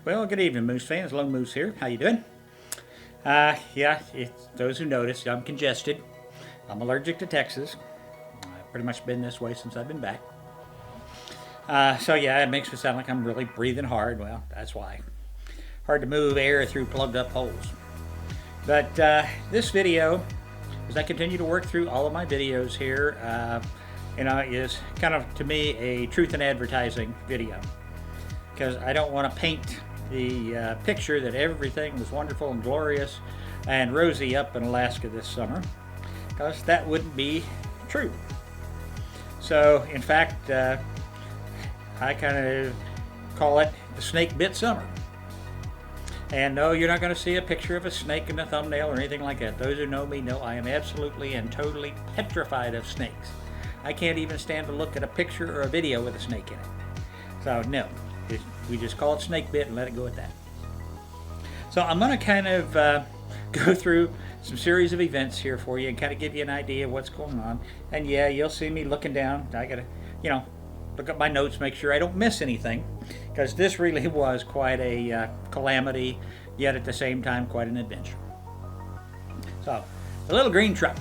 Well, good evening, Moose fans. Lone Moose here. How you doing? Yeah, it's those who noticed, I'm congested. I'm allergic to Texas. I've pretty much been this way since I've been back. So yeah, it makes me sound like I'm really breathing hard. Well, that's why. Hard to move air through plugged up holes. But this video, as I continue to work through all of my videos here, is kind of, to me, a truth in advertising video. Because I don't want to paint the picture that everything was wonderful and glorious and rosy up in Alaska this summer, because that wouldn't be true. So, in fact, I kind of call it the snake bit summer. And no, you're not going to see a picture of a snake in the thumbnail or anything like that. Those who know me know I am absolutely and totally petrified of snakes. I can't even stand to look at a picture or a video with a snake in it. So, no. We just call it snake bit and let it go at that. So I'm going to kind of go through some series of events here for you and kind of give you an idea of what's going on. And yeah, you'll see me looking down. I got to, look up my notes, make sure I don't miss anything, because this really was quite a calamity, yet at the same time quite an adventure. So, the little green truck.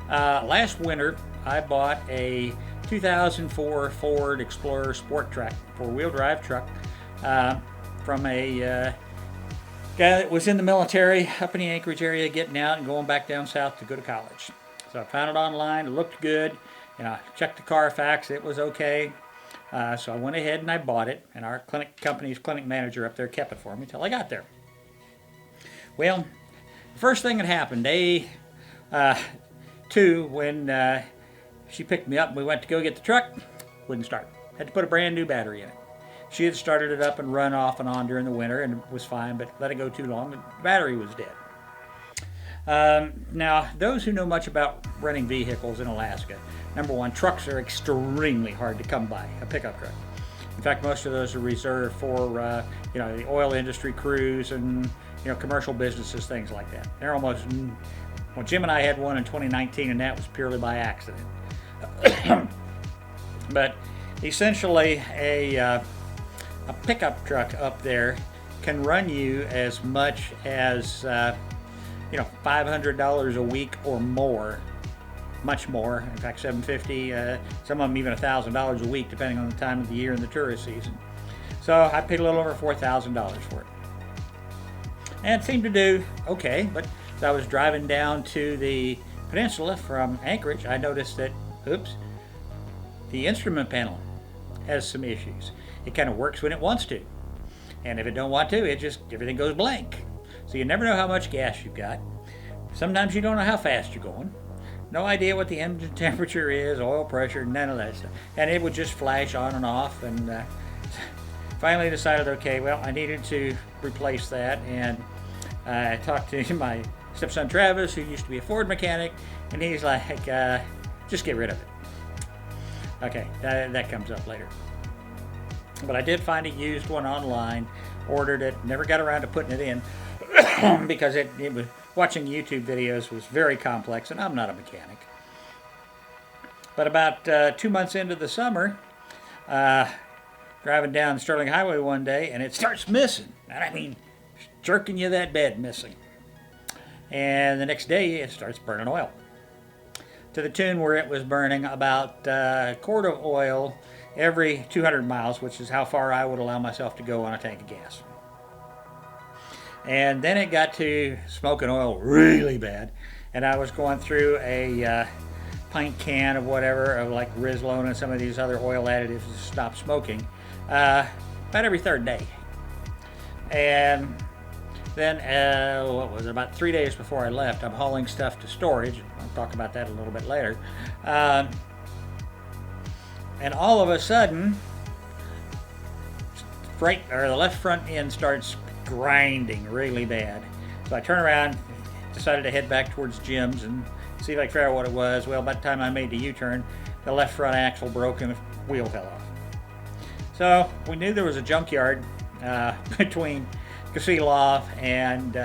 Last winter, I bought a 2004 Ford Explorer Sport Track, four-wheel drive truck, from a guy that was in the military up in the Anchorage area, getting out and going back down south to go to college. So I found it online. It looked good. Checked the Carfax. It was okay. So I went ahead and I bought it, and our company's clinic manager up there kept it for me until I got there. Well, the first thing that happened, when she picked me up and we went to go get the truck, wouldn't start. Had to put a brand new battery in it. She had started it up and run off and on during the winter and it was fine, but let it go too long, the battery was dead. Now, those who know much about renting vehicles in Alaska, number one, trucks are extremely hard to come by, a pickup truck. In fact, most of those are reserved for the oil industry crews and commercial businesses, things like that. They're almost. Well, Jim and I had one in 2019, and that was purely by accident. But essentially, a pickup truck up there can run you as much as $500 a week or more, much more. In fact, $750. Some of them even $1,000 a week, depending on the time of the year and the tourist season. So I paid a little over $4,000 for it, and it seemed to do okay, but. As I was driving down to the peninsula from Anchorage, I noticed that, the instrument panel has some issues. It kind of works when it wants to. And if it don't want to, everything goes blank. So you never know how much gas you've got. Sometimes you don't know how fast you're going. No idea what the engine temperature is, oil pressure, none of that stuff. And it would just flash on and off. And finally decided, okay, well, I needed to replace that. And I talked to my stepson Travis, who used to be a Ford mechanic, and he's like, just get rid of it. Okay, that comes up later. But I did find a used one online, ordered it, never got around to putting it in because it was watching YouTube videos was very complex, and I'm not a mechanic. But about 2 months into the summer, driving down the Sterling Highway one day, and it starts missing. And I mean, jerking you that bad missing. And the next day, it starts burning oil. To the tune where it was burning about a quart of oil every 200 miles, which is how far I would allow myself to go on a tank of gas. And then it got to smoking oil really bad. And I was going through a pint can of whatever, of like Rizlone and some of these other oil additives to stop smoking, about every third day. And then, about 3 days before I left, I'm hauling stuff to storage. I'll talk about that a little bit later. And all of a sudden, the left front end starts grinding really bad. So I turn around, decided to head back towards Jim's and see if I could figure out what it was. Well, by the time I made the U-turn, the left front axle broke and the wheel fell off. So we knew there was a junkyard between Kasilov and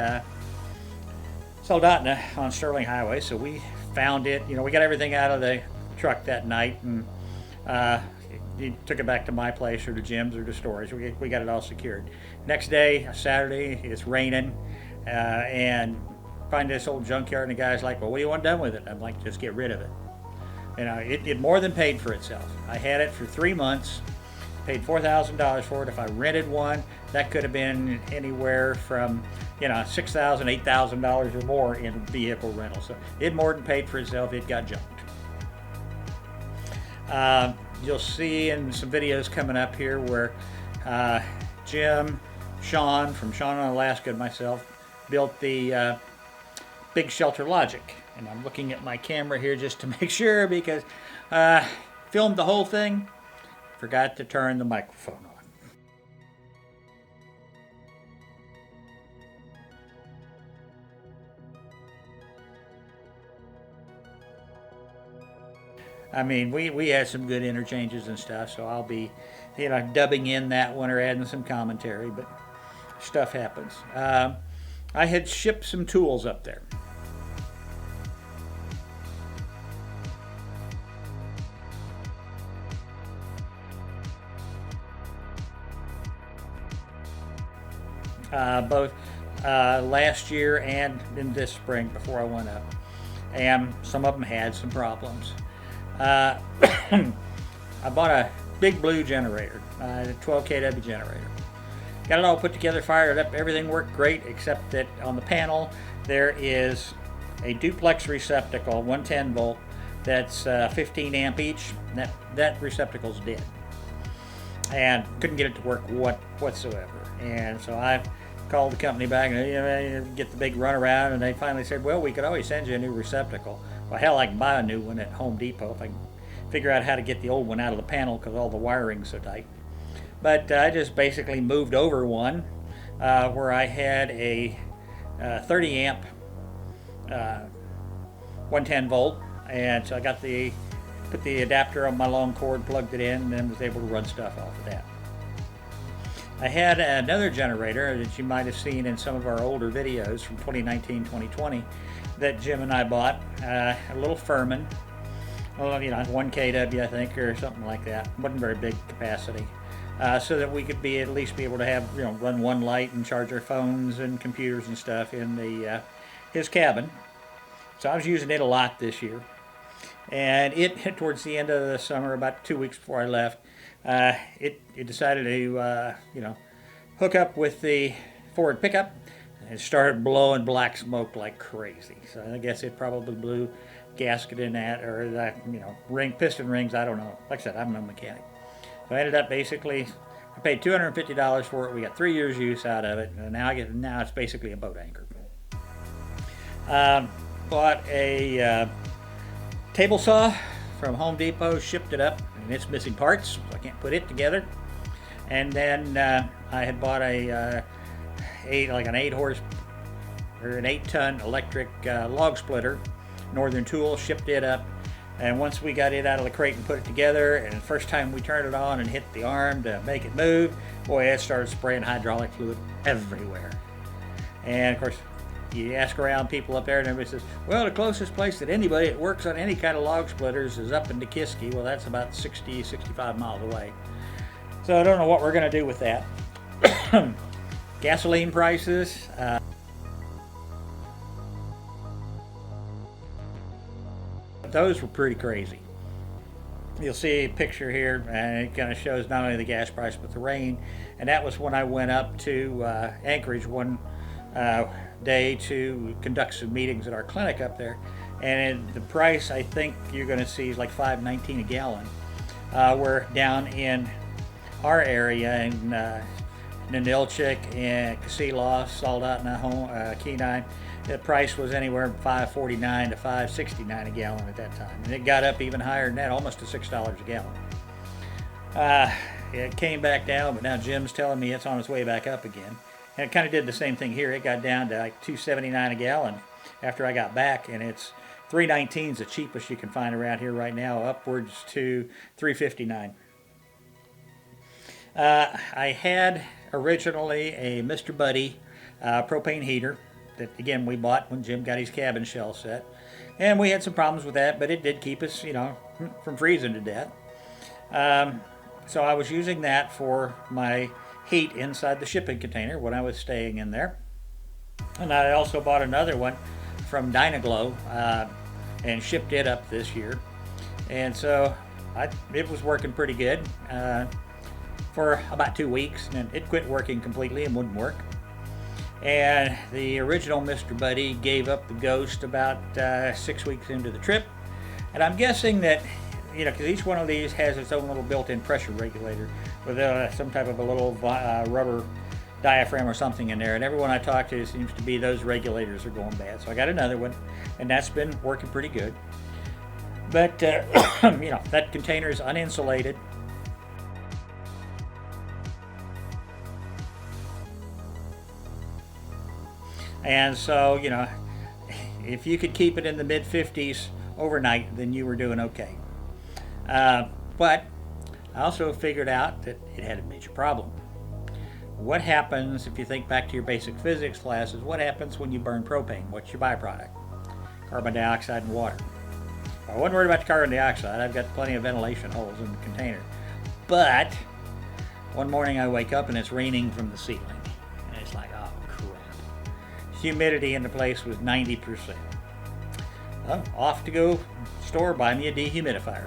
sold out on Sterling Highway, so we found it. We got everything out of the truck that night, and he took it back to my place or to Jim's or to storage. We got it all secured. Next day, Saturday, it's raining, and find this old junkyard, and the guy's like, "Well, what do you want done with it?" I'm like, "Just get rid of it." It more than paid for itself. I had it for 3 months, paid $4,000 for it. If I rented one, that could have been anywhere from $6,000, $8,000 or more in vehicle rental. So it more than paid for itself. It got junked. You'll see in some videos coming up here where Jim, Sean from Sean on Alaska, and myself built the Big Shelter Logic. And I'm looking at my camera here just to make sure, because filmed the whole thing, forgot to turn the microphone on. I mean, we had some good interchanges and stuff, so I'll be, dubbing in that one or adding some commentary, but stuff happens. I had shipped some tools up there. Both last year and in this spring before I went up. And some of them had some problems. I bought a big blue generator, a 12 kW generator. Got it all put together, fired it up, everything worked great, except that on the panel there is a duplex receptacle, 110 volt, that's 15 amp each. That receptacle's dead. And couldn't get it to work whatsoever. And so I called the company back and get the big runaround, and they finally said, well, we could always send you a new receptacle. Well, hell, I can buy a new one at Home Depot if I can figure out how to get the old one out of the panel, because all the wiring's so tight. But I just basically moved over one where I had a 30 amp 110 volt, and so I put the adapter on my long cord, plugged it in, and then was able to run stuff off of that. I had another generator that you might have seen in some of our older videos from 2019-2020 that Jim and I bought, a little Furman, 1 kW I think, or something like that. Wasn't very big capacity, so that we could at least be able to have run one light and charge our phones and computers and stuff in his cabin. So I was using it a lot this year, and it towards the end of the summer, about 2 weeks before I left, it decided to hook up with the Ford pickup, and it started blowing black smoke like crazy. So I guess it probably blew gasket in that, or that piston rings. I don't know. Like I said, I'm no mechanic. So I ended up basically, I paid $250 for it. We got 3 years use out of it, and now it's basically a boat anchor. Bought a table saw from Home Depot, shipped it up, and it's missing parts, so I can't put it together. And then I had bought an 8-ton electric log splitter, Northern Tool, shipped it up. And once we got it out of the crate and put it together, and the first time we turned it on and hit the arm to make it move, boy, it started spraying hydraulic fluid everywhere. And of course, you ask around people up there, and everybody says, well, the closest place that anybody that works on any kind of log splitters is up in Nikiski. Well, that's about 60, 65 miles away. So I don't know what we're going to do with that. Gasoline prices. Those were pretty crazy. You'll see a picture here, and it kind of shows not only the gas price but the rain. And that was when I went up to Anchorage one day to conduct some meetings at our clinic up there. And the price I think you're going to see is like $5.19 a gallon. We're down in our area in Ninilchik and Kasilof, Saldat, Kenai. The price was anywhere from $5.49 to $5.69 a gallon at that time, and it got up even higher than that, almost to $6 a gallon. It came back down, but now Jim's telling me it's on its way back up again. And it kind of did the same thing here. It got down to like $2.79 a gallon after I got back, and it's $3.19 is the cheapest you can find around here right now, upwards to $3.59. I had originally a Mr. Buddy propane heater. that again we bought when Jim got his cabin shell set, and we had some problems with that, but it did keep us, from freezing to death. So I was using that for my heat inside the shipping container when I was staying in there. And I also bought another one from Dynaglow and shipped it up this year. And so it was working pretty good for about 2 weeks, and then it quit working completely and wouldn't work. And the original Mr. Buddy gave up the ghost about 6 weeks into the trip. And I'm guessing that, because each one of these has its own little built-in pressure regulator with some type of a little rubber diaphragm or something in there. And everyone I talk to seems to be those regulators are going bad. So I got another one, and that's been working pretty good. But, that container is uninsulated. And so, if you could keep it in the mid-50s overnight, then you were doing okay. But I also figured out that it had a major problem. What happens, if you think back to your basic physics classes, what happens when you burn propane? What's your byproduct? Carbon dioxide and water. I wasn't worried about the carbon dioxide. I've got plenty of ventilation holes in the container. But one morning I wake up and it's raining from the ceiling. And it's like, oh crap. Humidity in the place was 90%. Well, off to go store, buy me a dehumidifier.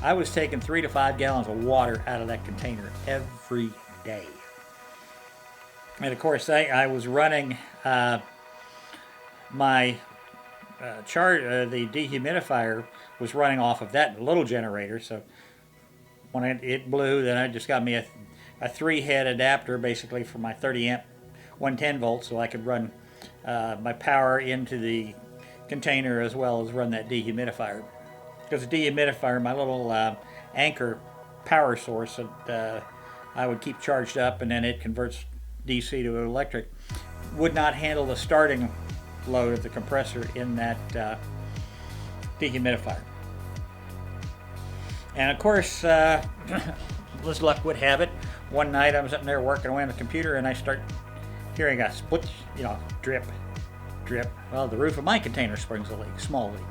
I was taking 3 to 5 gallons of water out of that container every day. And of course, I was running my the dehumidifier was running off of that little generator. So when it blew, then I just got me a 3-head adapter, basically for my 30 amp 110 volts, so I could run my power into the container as well as run that dehumidifier. Because the dehumidifier, my little anchor power source that I would keep charged up, and then it converts DC to electric, would not handle the starting load of the compressor in that dehumidifier. And of course, as luck would have it, one night I was sitting there working away on the computer and I start hearing a split, drip, drip. Well, the roof of my container springs a leak, small leak.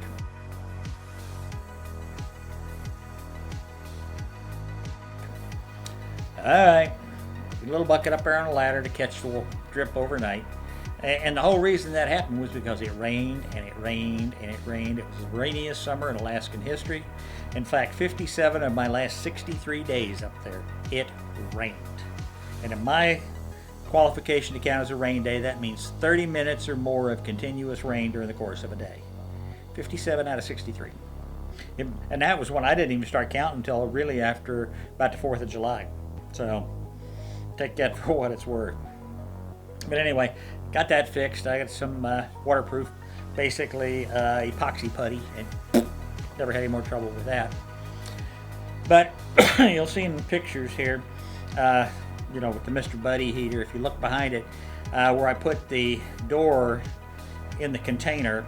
Alright, a little bucket up there on a ladder to catch the drip overnight. And the whole reason that happened was because it rained and it rained and it rained. It was the rainiest summer in Alaskan history. In fact, 57 of my last 63 days up there, it rained. And in my qualification to count as a rain day, that means 30 minutes or more of continuous rain during the course of a day. 57 out of 63. And that was when I didn't even start counting until really after about the 4th of July. So take that for what it's worth. But anyway, got that fixed. I got some waterproof, basically epoxy putty, and never had any more trouble with that. But you'll see in the pictures here, with the Mr. Buddy heater, if you look behind it, where I put the door in the container,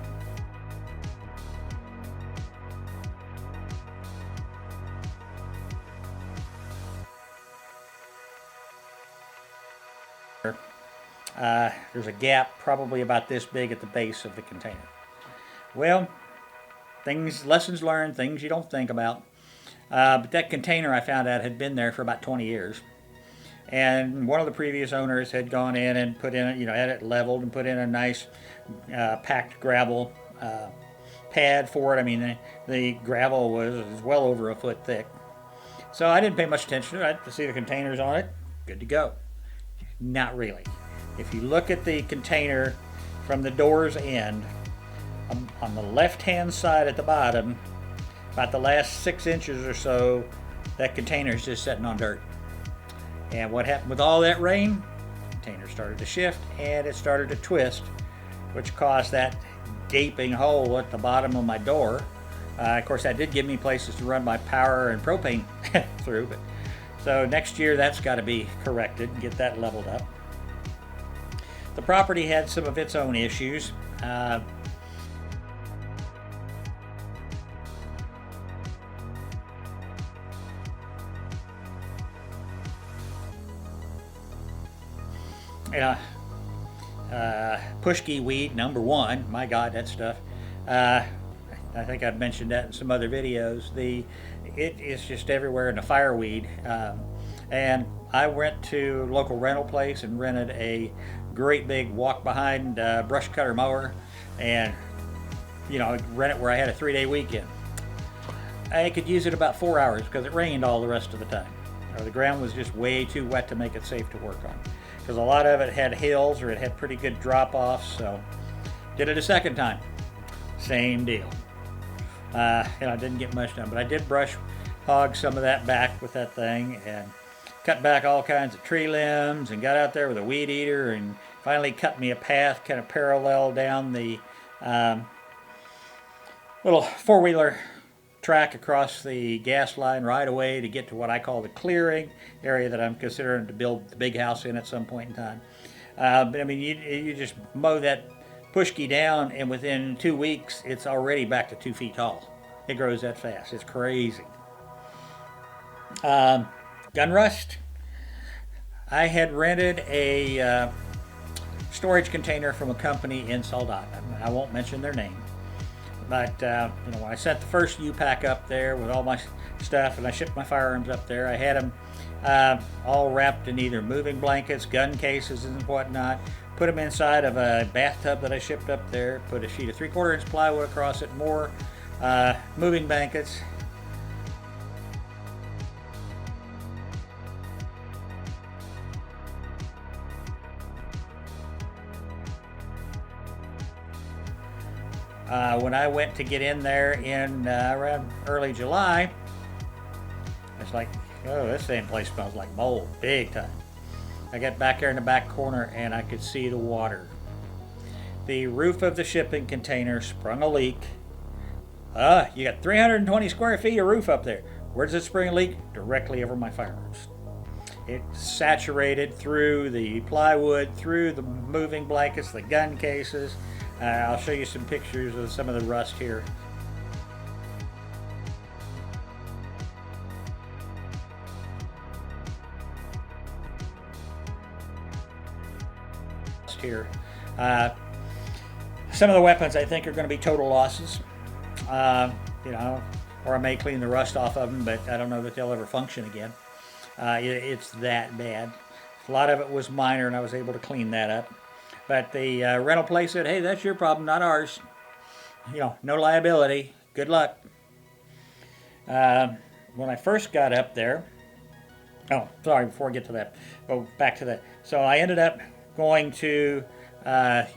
there's a gap probably about this big at the base of the container. Well, lessons learned, things you don't think about. But that container, I found out, had been there for about 20 years. And one of the previous owners had gone in and put in, had it leveled and put in a nice packed gravel pad for it. I mean, the gravel was well over a foot thick. So I didn't pay much attention to it. To see the containers on it, good to go. Not really. If you look at the container from the door's end, on the left-hand side at the bottom, about the last 6 inches or so, that container is just sitting on dirt. And what happened with all that rain? The container started to shift and it started to twist, which caused that gaping hole at the bottom of my door. Of course, that did give me places to run my power and propane through. So next year, that's got to be corrected and get that leveled up. The property had some of its own issues. Pushki weed, #1. My God, that stuff. Uh, I think I've mentioned that in some other videos. It is just everywhere in the fireweed. And I went to a local rental place and rented a great big walk behind brush cutter mower, and rent it where I had a 3-day weekend. I could use it about 4 hours because it rained all the rest of the time. Or the ground was just way too wet to make it safe to work on. Because a lot of it had hills or it had pretty good drop-offs, so did it a second time. Same deal. I didn't get much done, but I did brush hog some of that back with that thing and cut back all kinds of tree limbs and got out there with a weed eater and finally cut me a path kind of parallel down the little four-wheeler track across the gas line right away to get to what I call the clearing area that I'm considering to build the big house in at some point in time. But I mean, you just mow that pushki down, and within 2 weeks, it's already back to 2 feet tall. It grows that fast. It's crazy. Gun rust. I had rented a storage container from a company in Soldotna. I won't mention their name. But when I sent the first U-Pack up there with all my stuff, and I shipped my firearms up there, I had them all wrapped in either moving blankets, gun cases, and whatnot. Put them inside of a bathtub that I shipped up there. Put a sheet of 3/4 inch plywood across it, more moving blankets. When I went to get in there in around early July, it's like, oh, this same place smells like mold, big time. I got back there in the back corner and I could see the water. The roof of the shipping container sprung a leak. You got 320 square feet of roof up there. Where does it spring a leak? Directly over my firearms. It saturated through the plywood, through the moving blankets, the gun cases. I'll show you some pictures of some of the rust here. Some of the weapons I think are going to be total losses. Or I may clean the rust off of them, but I don't know that they'll ever function again. It's that bad. A lot of it was minor, and I was able to clean that up. But the rental place said, hey, that's your problem, not ours. No liability. Good luck. When I first got up there, before I get to that, go back to that. So I ended up going to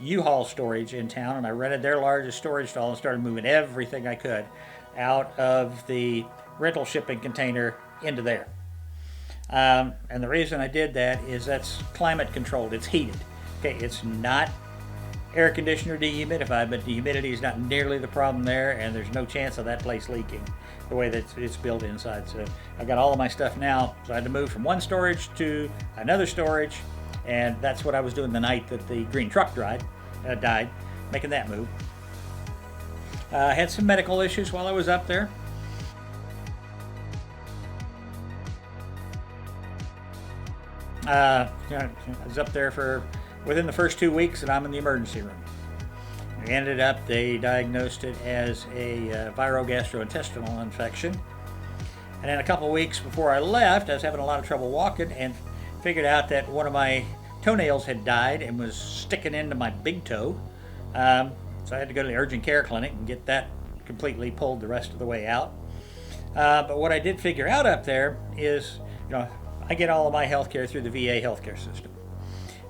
U-Haul storage in town, and I rented their largest storage stall and started moving everything I could out of the rental shipping container into there. And the reason I did that is that's climate controlled. It's heated. Okay, it's not air conditioner dehumidified, but the humidity is not nearly the problem there, and there's no chance of that place leaking the way that it's built inside. So I got all of my stuff now, so I had to move from one storage to another storage, and that's what I was doing the night that the green truck died, making that move. I had some medical issues while I was up there. I was up there within the first 2 weeks, and I'm in the emergency room. They diagnosed it as a viral gastrointestinal infection. And then a couple of weeks before I left, I was having a lot of trouble walking and figured out that one of my toenails had died and was sticking into my big toe. So I had to go to the urgent care clinic and get that completely pulled the rest of the way out. But what I did figure out up there is, I get all of my health care through the VA healthcare system.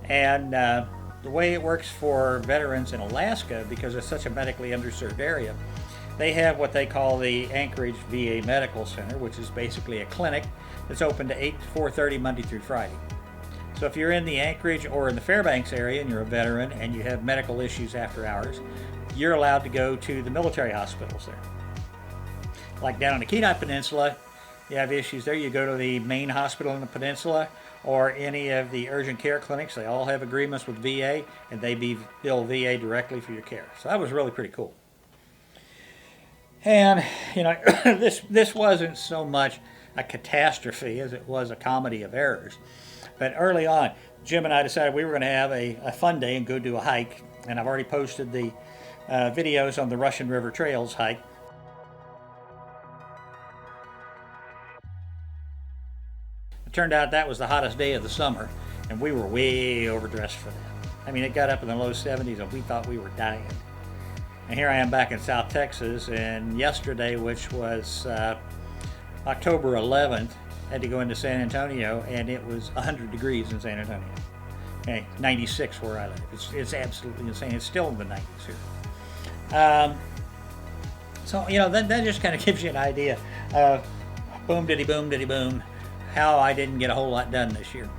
And the way it works for veterans in Alaska, because it's such a medically underserved area, they have what they call the Anchorage VA Medical Center, which is basically a clinic that's open to 8 to 4:30 Monday through Friday. So if you're in the Anchorage or in the Fairbanks area and you're a veteran and you have medical issues after hours, you're allowed to go to the military hospitals there. Like down on the Kenai Peninsula, you have issues there, you go to the main hospital in the peninsula or any of the urgent care clinics. They all have agreements with VA, and they bill VA directly for your care. So that was really pretty cool. And, this wasn't so much a catastrophe as it was a comedy of errors. But early on, Jim and I decided we were going to have a fun day and go do a hike. And I've already posted the videos on the Russian River Trails hike. It turned out that was the hottest day of the summer, and we were way overdressed for that. I mean, it got up in the low 70s, and we thought we were dying. And here I am back in South Texas, and yesterday, which was October 11th, had to go into San Antonio, and it was 100 degrees in San Antonio. Okay, 96 where I live. It's absolutely insane. It's still in the 90s here. So, you know, that just kind of gives you an idea of boom, diddy, boom, how I didn't get a whole lot done this year.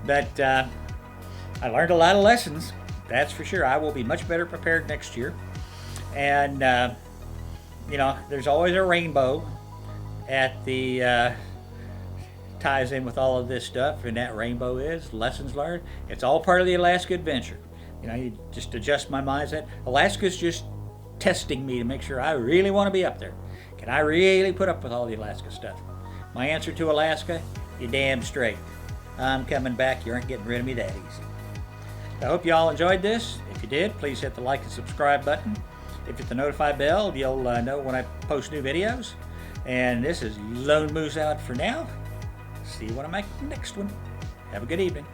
But I learned a lot of lessons, that's for sure. I will be much better prepared next year. And, you know, there's always a rainbow at the ties in with all of this stuff, and that rainbow is lessons learned. It's all part of the Alaska adventure. You know, you just adjust my mindset. Alaska's just testing me to make sure I really want to be up there. Can I really put up with all the Alaska stuff? My answer to Alaska, you're damn straight. I'm coming back. You aren't getting rid of me that easy. I hope you all enjoyed this. If you did, please hit the like and subscribe button. If you hit the notify bell, you'll know when I post new videos. And this is Lone Moose out for now. See you when I make the next one. Have a good evening.